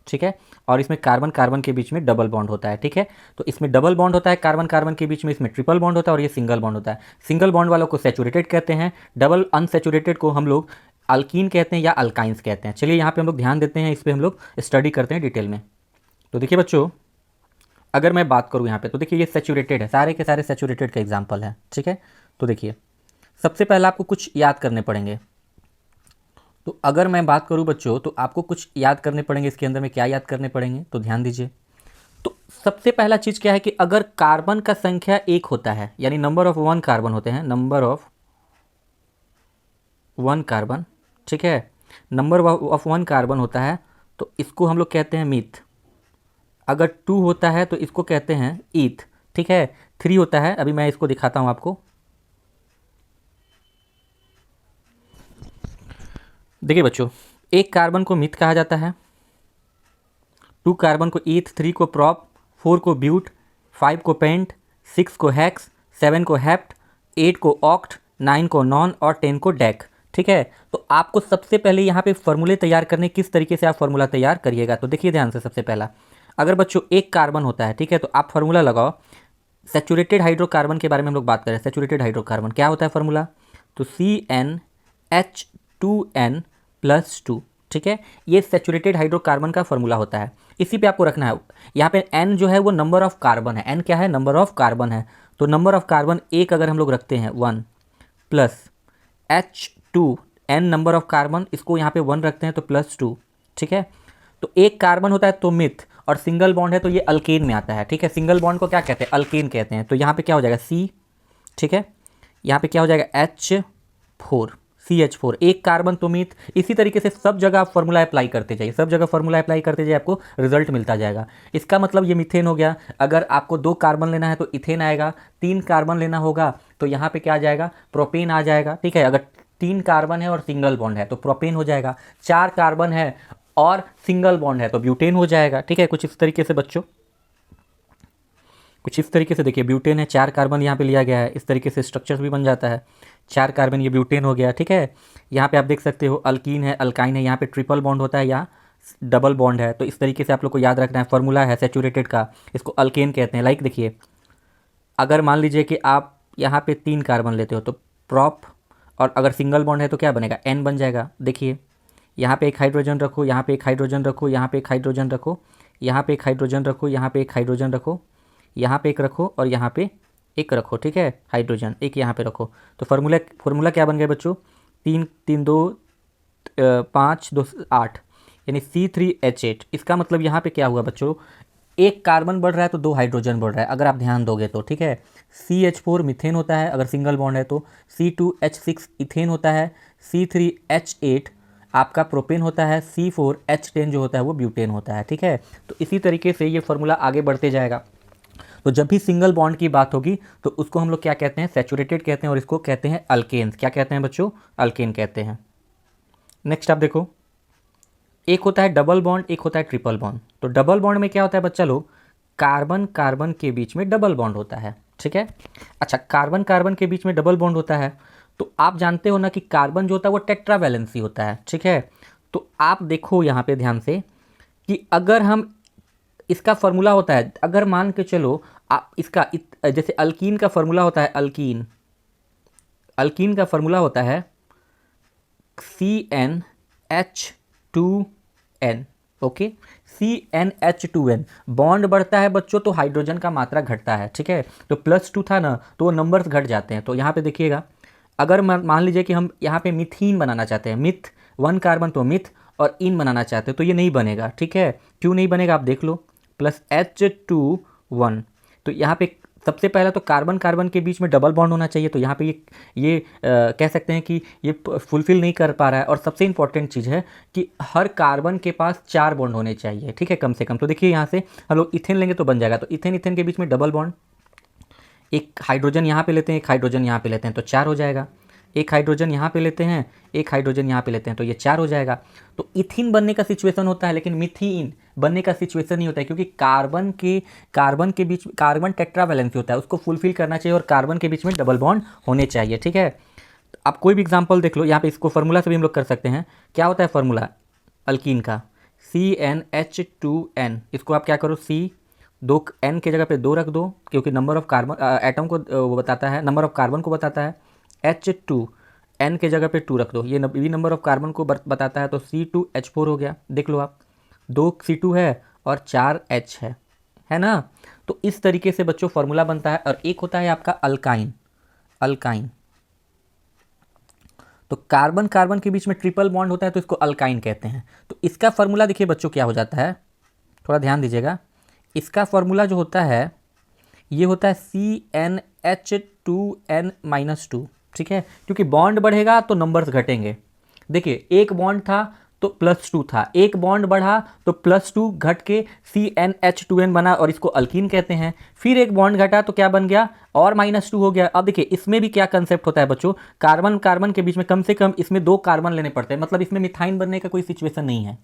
ठीक है, और इसमें कार्बन कार्बन के बीच में डबल बॉन्ड होता है, ठीक है। तो इसमें डबल बॉन्ड होता है कार्बन कार्बन के बीच में, इसमें ट्रिपल बॉन्ड होता है, और ये सिंगल बॉन्ड होता है। सिंगल बॉन्ड वालों को सेचुरेटेड कहते हैं, डबल अनसेचुरेटेड को हम लोग अल्कीन कहते हैं या अल्काइंस कहते हैं। चलिए यहाँ पे हम लोग ध्यान देते हैं, इस पर हम लोग स्टडी करते हैं डिटेल में। तो देखिए बच्चों, अगर मैं बात करूँ यहाँ पे तो देखिए ये सेचुरेटेड है, सारे के सारे सेचुरेटेड का एग्जाम्पल है, ठीक है। तो देखिए सबसे पहले आपको कुछ याद करने पड़ेंगे। तो अगर मैं बात करूं बच्चों तो आपको कुछ याद करने पड़ेंगे। इसके अंदर में क्या याद करने पड़ेंगे तो ध्यान दीजिए। तो सबसे पहला चीज़ क्या है कि अगर कार्बन का संख्या एक होता है, यानी नंबर ऑफ वन कार्बन होते हैं, नंबर ऑफ वन कार्बन, ठीक है, नंबर ऑफ वन कार्बन होता है तो इसको हम लोग कहते हैं मीथ। अगर टू होता है तो इसको कहते हैं ईथ, ठीक है। थ्री होता है, अभी मैं इसको दिखाता हूँ आपको। देखिए बच्चों, एक कार्बन को मिथ कहा जाता है, टू कार्बन को ईथ, थ्री को प्रॉप, फोर को ब्यूट, फाइव को पेंट, सिक्स को हेक्स, सेवन को हेप्ट, एट को ऑक्ट, नाइन को नॉन और 10 को डेक, ठीक है। तो आपको सबसे पहले यहाँ पे फॉर्मूले तैयार करने, किस तरीके से आप फॉर्मूला तैयार करिएगा तो देखिए ध्यान से। सबसे पहला, अगर बच्चों एक कार्बन होता है, ठीक है, तो आप फार्मूला लगाओ। सेचुरेटेड हाइड्रोकार्बन के बारे में हम लोग बात करें। सेचुरेटेड हाइड्रोकार्बन क्या होता है फार्मूला, तो CnH2n+2, ठीक है, ये सेचुरेटेड हाइड्रोकार्बन का फार्मूला होता है। इसी पे आपको रखना है। यहाँ पे n जो है वो नंबर ऑफ कार्बन है, n क्या है, नंबर ऑफ कार्बन है। तो नंबर ऑफ कार्बन एक अगर हम लोग रखते हैं 1 plus H2, n number of carbon, इसको यहाँ पे 1 रखते हैं तो +2, ठीक है। तो एक कार्बन होता है तो मिथ, और सिंगल बॉन्ड है तो ये अल्केन में आता है, ठीक है। सिंगल बॉन्ड को क्या कहते हैं, अल्केन कहते हैं। तो यहाँ पे क्या हो जाएगा C, ठीक है, यहाँ पे क्या हो जाएगा H4, CH4, एक कार्बन तो मीथ। इसी तरीके से सब जगह आप फॉर्मूला अप्लाई करते जाइए, सब जगह फॉर्मूला अप्लाई करते जाइए, आपको रिजल्ट मिलता जाएगा। इसका मतलब ये मीथेन हो गया। अगर आपको 2 कार्बन लेना है तो इथेन आएगा, 3 कार्बन लेना होगा तो यहाँ पे क्या आ जाएगा, प्रोपेन आ जाएगा, ठीक है। अगर 3 कार्बन है और सिंगल बॉन्ड है तो प्रोपेन हो जाएगा, 4 कार्बन है और सिंगल बॉन्ड है तो ब्यूटेन हो जाएगा, ठीक है। कुछ इस तरीके से बच्चों, कुछ इस तरीके से देखिए, ब्यूटेन है, 4 कार्बन यहाँ पे लिया गया है, इस तरीके से स्ट्रक्चर भी बन जाता है। 4 कार्बन ये ब्यूटेन हो गया, ठीक है। यहाँ पे आप देख सकते हो अल्कीन है, अल्काइन है, यहाँ पे ट्रिपल बॉन्ड होता है, यहाँ डबल बॉन्ड है। तो इस तरीके से आप लोग को याद रखना है। फॉर्मूला है सेचुरेटेड का, इसको अल्केन कहते हैं। लाइक देखिए, अगर मान लीजिए कि आप यहाँ पे 3 कार्बन लेते हो तो प्रॉप, और अगर सिंगल बॉन्ड है तो क्या बनेगा, N बन जाएगा। देखिए यहाँ पे एक हाइड्रोजन रखो, यहाँ पे एक हाइड्रोजन रखो, यहाँ पे एक हाइड्रोजन रखो, यहाँ पे एक हाइड्रोजन रखो, यहाँ पे एक हाइड्रोजन रखो, यहाँ पे एक रखो और यहाँ पे एक रखो, ठीक है, हाइड्रोजन एक यहाँ पे रखो। तो फार्मूला क्या बन गया बच्चों, 3 3 2 5 2 8, यानी C3H8। इसका मतलब यहाँ पे क्या हुआ बच्चों, एक कार्बन बढ़ रहा है तो 2 हाइड्रोजन बढ़ रहा है, अगर आप ध्यान दोगे तो, ठीक है। CH4 मीथेन होता है अगर सिंगल बॉन्ड है तो, C2H6 इथेन होता है, C3H8 आपका प्रोपेन होता है, C4H10 जो होता है वो ब्यूटेन होता है, ठीक है। तो इसी तरीके से ये फार्मूला आगे बढ़ते जाएगा। तो जब भी सिंगल बॉन्ड की बात होगी तो उसको हम लोग क्या कहते हैं, सैचुरेटेड कहते हैं, और इसको कहते हैं अल्केन्स। क्या कहते हैं बच्चों, अल्केन कहते हैं। नेक्स्ट आप देखो, एक होता है डबल बॉन्ड, एक होता है ट्रिपल बॉन्ड। तो डबल बॉन्ड में क्या होता है बच्चा लोग, कार्बन कार्बन के बीच में डबल बॉन्ड होता है, ठीक है। अच्छा, कार्बन कार्बन के बीच में डबल बॉन्ड होता है तो आप जानते हो ना कि कार्बन जो होता है वो टेट्रावैलेंसी होता है, ठीक है। तो आप देखो यहाँ पे ध्यान से कि अगर हम इसका फॉर्मूला होता है, अगर मान के चलो आप इसका जैसे अल्कीन का फॉर्मूला होता है, अल्कीन, अल्कीन का फॉर्मूला होता है CnH2n, ओके। CnH2n, बॉन्ड बढ़ता है बच्चों तो हाइड्रोजन का मात्रा घटता है, ठीक है। तो +2 था ना तो वो नंबर्स घट जाते हैं। तो यहाँ पे देखिएगा, अगर मान लीजिए कि हम यहाँ पे मिथीन बनाना चाहते हैं, मिथ 1 कार्बन तो मिथ, और इन बनाना चाहते हैं तो ये नहीं बनेगा, ठीक है। क्यों नहीं बनेगा आप देख लो, +H2 1। तो यहाँ पे सबसे पहला तो कार्बन कार्बन के बीच में डबल बॉन्ड होना चाहिए, तो यहाँ पे ये कह सकते हैं कि ये फुलफिल नहीं कर पा रहा है। और सबसे इंपॉर्टेंट चीज़ है कि हर कार्बन के पास 4 बॉन्ड होने चाहिए, ठीक है, कम से कम। तो देखिए यहाँ से हम लोग इथेन लेंगे तो बन जाएगा, तो इथेन इथेन के बीच में डबल बॉन्ड, एक हाइड्रोजन यहाँ पे लेते हैं, एक हाइड्रोजन यहाँ पे लेते हैं तो 4 हो जाएगा। एक हाइड्रोजन यहाँ पे लेते हैं, एक हाइड्रोजन यहाँ पे लेते हैं तो ये 4 हो जाएगा। तो इथिन बनने का सिचुएशन होता है, लेकिन मिथीन बनने का सिचुएशन नहीं होता है, क्योंकि कार्बन के बीच कार्बन टेट्रावैलेंसी होता है, उसको फुलफिल करना चाहिए, और कार्बन के बीच में डबल बॉन्ड होने चाहिए, ठीक है। आप कोई भी एग्जाम्पल देख लो, यहाँ पे इसको फार्मूला से भी हम लोग कर सकते हैं। क्या होता है फार्मूला अल्कीन का, CnH2n, इसको आप क्या करो, दो n के जगह पे 2 रख दो, क्योंकि नंबर ऑफ कार्बन एटम को वो बताता है, नंबर ऑफ कार्बन को बताता है। H2 n के जगह पे 2 रख दो, ये भी नंबर ऑफ कार्बन को बताता है, तो C2H4 हो गया। देख लो आप, 2 C2 है और 4 H है ना। तो इस तरीके से बच्चों फार्मूला बनता है। और एक होता है आपका अल्काइन, अल्काइन, तो कार्बन कार्बन के बीच में ट्रिपल बॉन्ड होता है तो इसको अल्काइन कहते हैं। तो इसका फार्मूला देखिए बच्चों क्या हो जाता है, थोड़ा ध्यान दीजिएगा। इसका फार्मूला जो होता है ये होता है CnH2n-2, ठीक है, क्योंकि बॉन्ड बढ़ेगा तो नंबर्स घटेंगे। देखिए एक बॉन्ड था तो +2 था, एक बॉन्ड बढ़ा तो +2 घट के CnH2n बना और इसको अल्कीन कहते हैं। फिर एक बॉन्ड घटा तो क्या बन गया, और -2 हो गया। अब देखिए इसमें भी क्या कंसेप्ट होता है बच्चों, कार्बन कार्बन के बीच में कम से कम इसमें 2 कार्बन लेने पड़ते हैं, मतलब इसमें मिथाइन बनने का कोई सिचुएशन नहीं है।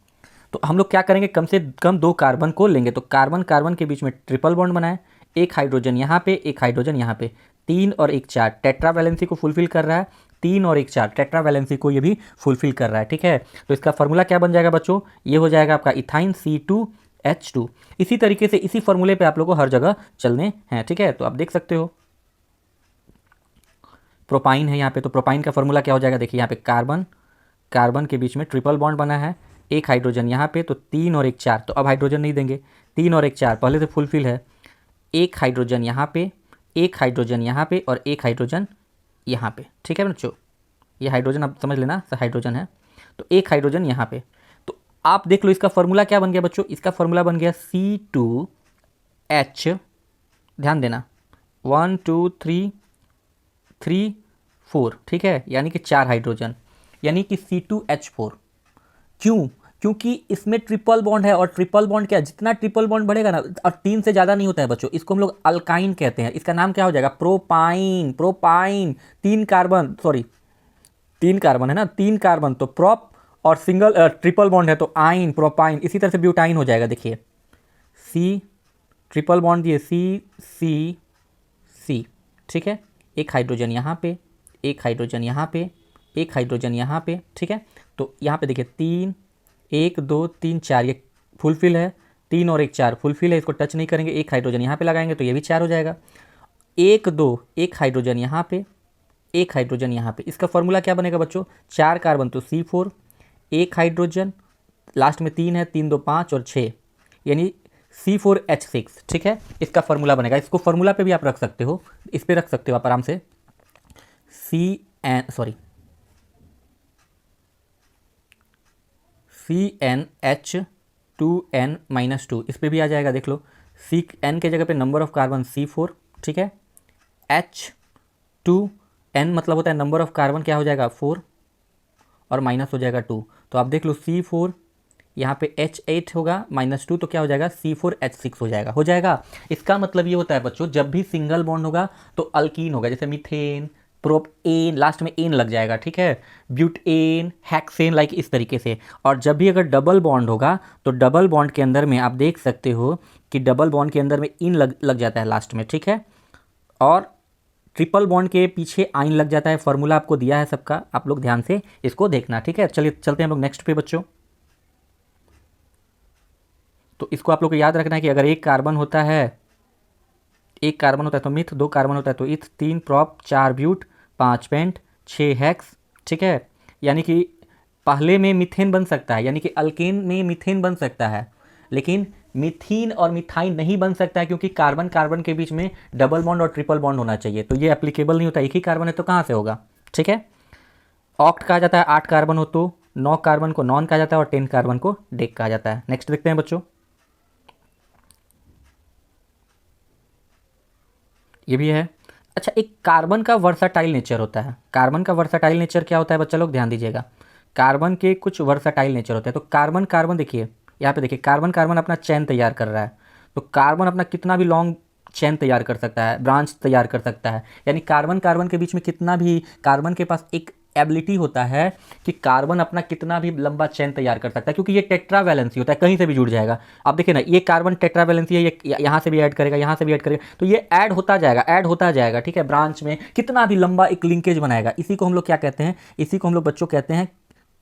तो हम लोग क्या करेंगे, कम से कम 2 कार्बन को लेंगे। तो कार्बन कार्बन के बीच में ट्रिपल बॉन्ड बनाए, एक हाइड्रोजन यहाँ पे, एक हाइड्रोजन यहाँ पे, 3 और 1 4, टेट्रा वैलेंसी को फुलफिल कर रहा है। 3 और 1 4 टेट्रा वैलेंसी को ये भी फुलफिल कर रहा है, ठीक है। तो इसका फार्मूला क्या बन जाएगा बच्चों, ये हो जाएगा आपका इथाइन C2H2। इसी तरीके से इसी फार्मूले पे आप लोगों को हर जगह चलने हैं, ठीक है। तो आप देख सकते हो प्रोपाइन है यहाँ पे, तो प्रोपाइन का फार्मूला क्या हो जाएगा, देखिए यहाँ पे कार्बन कार्बन के बीच में ट्रिपल बॉन्ड बना है, एक हाइड्रोजन यहाँ पे, तो 3 और 1 4, तो अब हाइड्रोजन नहीं देंगे, 3 और 1 4 पहले से फुलफिल है। एक हाइड्रोजन यहाँ पे, एक हाइड्रोजन यहाँ पे, और एक हाइड्रोजन यहाँ पे, ठीक है बच्चों। ये हाइड्रोजन आप समझ लेना, हाइड्रोजन है, तो एक हाइड्रोजन यहाँ पे। तो आप देख लो इसका फॉर्मूला क्या बन गया बच्चों, इसका फॉर्मूला बन गया C2H, ध्यान देना, 1 2 3 3 4, ठीक है, यानी कि 4 हाइड्रोजन, यानी कि C2H4। क्यों, क्योंकि इसमें ट्रिपल बॉन्ड है, और ट्रिपल बॉन्ड क्या, जितना ट्रिपल बॉन्ड बढ़ेगा ना, और 3 से ज़्यादा नहीं होता है बच्चों, इसको हम लोग अल्काइन कहते हैं। इसका नाम क्या हो जाएगा, propyne, propyne. 3 carbon, sorry 3 carbon है ना, 3 कार्बन तो प्रोप, और सिंगल ट्रिपल बॉन्ड है तो आइन, प्रोपाइन। इसी तरह से ब्यूटाइन हो जाएगा, देखिए C ट्रिपल बॉन्ड दिए C, ठीक है, एक हाइड्रोजन यहाँ पे, एक हाइड्रोजन यहाँ पे, एक हाइड्रोजन यहाँ पे, ठीक है। तो यहाँ पे देखिए 3 1 2 3 4 ये फुलफिल है, 3 और 1 4 फुलफिल है, इसको टच नहीं करेंगे। एक हाइड्रोजन यहाँ पे लगाएंगे तो ये भी 4 हो जाएगा। 1 2 एक हाइड्रोजन यहाँ पे, एक हाइड्रोजन यहाँ पे, इसका फॉर्मूला क्या बनेगा बच्चों, 4 कार्बन तो C4, एक हाइड्रोजन लास्ट में 3 है, 3 2 5 और 6, यानी C4H6, ठीक है, इसका फॉर्मूला बनेगा। इसको फॉर्मूला पे भी आप रख सकते हो, इस पे रख सकते हो आप आराम से, CnH2n-2, इस पे भी आ जाएगा, देख लो N के जगह पे नंबर ऑफ कार्बन C4, ठीक है। H2N मतलब होता है नंबर ऑफ कार्बन क्या हो जाएगा 4 और माइनस हो जाएगा 2। तो आप देख लो C4 यहाँ पे H8 होगा -2 तो क्या हो जाएगा C4H6 हो जाएगा। इसका मतलब ये होता है बच्चों, जब भी सिंगल बॉन्ड होगा तो अल्कीन होगा, जैसे मीथेन, प्रोपेन, लास्ट में एन लग जाएगा, ठीक है, ब्यूटेन, हेक्सेन, लाइक इस तरीके से। और जब भी अगर डबल बॉन्ड होगा तो डबल बॉन्ड के अंदर में आप देख सकते हो कि डबल बॉन्ड के अंदर में इन लग जाता है लास्ट में, ठीक है। और ट्रिपल बॉन्ड के पीछे आइन लग जाता है। फॉर्मूला आपको दिया है सबका, आप लोग ध्यान से इसको देखना, ठीक है। चलिए चलते हैं हम लोग नेक्स्ट पे बच्चों। तो इसको आप लोग को याद रखना है कि अगर एक कार्बन होता है तो मिथ, 2 कार्बन होता है तो इथ, 3 प्रॉप, 4 ब्यूट, 5 पेंट, 6 हेक्स, ठीक है। यानी कि पहले में मीथेन बन सकता है, यानी कि अल्केन में मीथेन बन सकता है, लेकिन मीथीन और मिथाइन नहीं बन सकता है, क्योंकि कार्बन कार्बन के बीच में डबल बॉन्ड और ट्रिपल बॉन्ड होना चाहिए। तो ये एप्लीकेबल नहीं होता, एक ही कार्बन है तो कहाँ से होगा, ठीक है। ऑक्ट कहा जाता है 8 कार्बन हो तो, 9 कार्बन को नॉन कहा जाता है और 10 कार्बन को डेक कहा जाता है। नेक्स्ट देखते हैं बच्चों। ये भी है। अच्छा, एक कार्बन का वर्साटाइल नेचर होता है। कार्बन का वर्साटाइल नेचर क्या होता है बच्चा लोग, ध्यान दीजिएगा। कार्बन के कुछ वर्साटाइल नेचर होते हैं। तो कार्बन कार्बन देखिए, यहाँ पे देखिए, कार्बन कार्बन अपना चेन तैयार कर रहा है। तो कार्बन अपना कितना भी लॉन्ग चेन तैयार कर सकता है, ब्रांच तैयार कर सकता है। यानी कार्बन कार्बन के बीच में कितना भी, कार्बन के पास एक एबिलिटी होता है कि कार्बन अपना कितना भी लंबा चेन तैयार कर सकता है, क्योंकि ये टेट्रा वैलेंसी होता है, कहीं से भी जुड़ जाएगा। आप देखिए ना, ये कार्बन टेट्रा वैलेंसी है, ये यहाँ से भी ऐड करेगा, यहाँ से भी ऐड करेगा, तो ये ऐड होता जाएगा, ठीक है। ब्रांच में कितना भी लंबा एक लिंकेज बनाएगा। इसी को हम लोग क्या कहते हैं, इसी को हम लोग बच्चों कहते हैं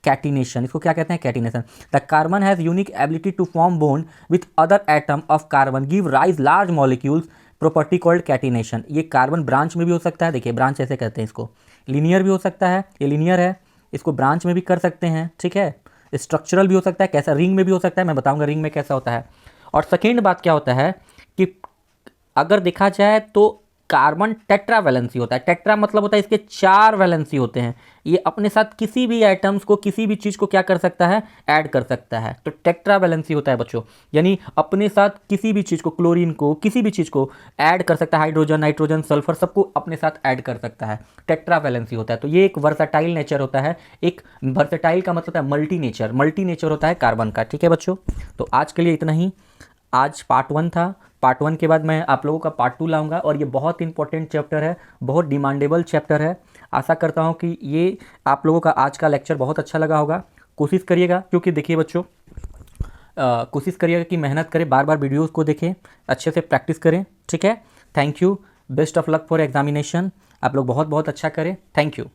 कैटिनेशन। इसको क्या कहते हैं, catenation. The carbon has unique ability to form bond with other atom of carbon, give rise large molecules, property called catenation. ये कार्बन ब्रांच में भी हो सकता है, देखिए ब्रांच ऐसे कहते हैं इसको। लीनियर भी हो सकता है, ये लीनियर है, इसको ब्रांच में भी कर सकते हैं, ठीक है। स्ट्रक्चरल भी हो सकता है, कैसा, रिंग में भी हो सकता है, मैं बताऊंगा रिंग में कैसा होता है। और सेकेंड बात क्या होता है कि अगर देखा जाए तो कार्बन टेट्रा वैलेंसी होता है। टेट्रा मतलब होता है इसके 4 वैलेंसी होते हैं। ये अपने साथ किसी भी आइटम्स को, किसी भी चीज़ को क्या कर सकता है, ऐड कर सकता है। तो टेट्रा वैलेंसी होता है बच्चों, यानी अपने साथ किसी भी चीज़ को, क्लोरीन को, किसी भी चीज़ को ऐड कर सकता है। हाइड्रोजन, नाइट्रोजन, सल्फर, सबको अपने साथ ऐड कर सकता है। टेट्रा वैलेंसी होता है। तो ये एक वर्सेटाइल नेचर होता है। एक वर्सेटाइल का मतलब है मल्टी नेचर होता है कार्बन का, ठीक है बच्चों। तो आज के लिए इतना ही। आज पार्ट 1 था। पार्ट 1 के बाद मैं आप लोगों का पार्ट 2 लाऊंगा, और ये बहुत इंपॉर्टेंट चैप्टर है, बहुत डिमांडेबल चैप्टर है। आशा करता हूँ कि ये आप लोगों का आज का लेक्चर बहुत अच्छा लगा होगा। कोशिश करिएगा, क्योंकि देखिए बच्चों, कोशिश करिएगा कि मेहनत करें, बार बार वीडियोज़ को देखें, अच्छे से प्रैक्टिस करें, ठीक है। Thank you, best of luck for examination. आप लोग बहुत बहुत अच्छा करें, थैंक यू।